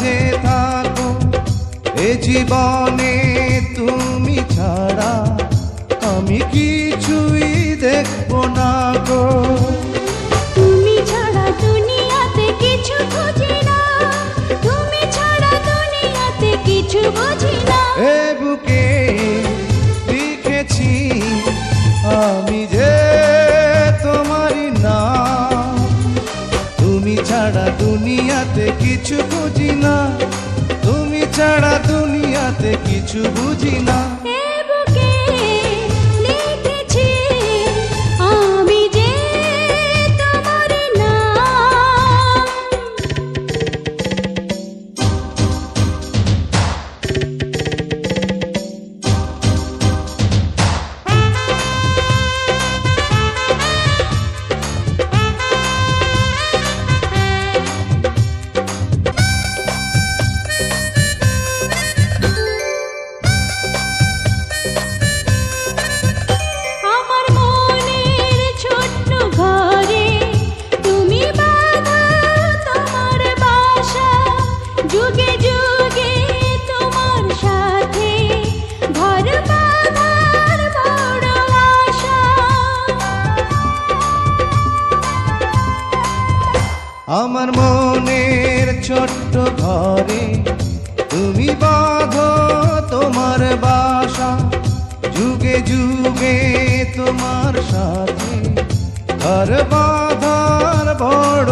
কাছে থাকো, এ জীবনে তুমি ছাড়া আমি কিছুই দেখবো না গো। তুমি ছাড়া দুনিয়াতে কিছু খুঁজি না, তুমি ছাড়া দুনিয়াতে কিছু বুঝি না। এ বুকে লিখেছি আমি যে তোমারই নাম, তুমি ছাড়া দুনিয়াতে কিছু বুঝি না, তুমি ছাড়া দুনিয়াতে কিছু বুঝি না। এ বুকে লিখেছি আমি যে তোমার নাম। আমার মনের ছোট্ট ঘরে তুমি বাঁধা তোমার বাসা, যুগে যুগে তোমার সাথে ঘর বাঁধার বড় আশা। আমার মনের ছোট্ট ঘরে তুমি বাঁধো তোমার বাসা, যুগে যুগে তোমার সাথে ঘর বাঁধার বড়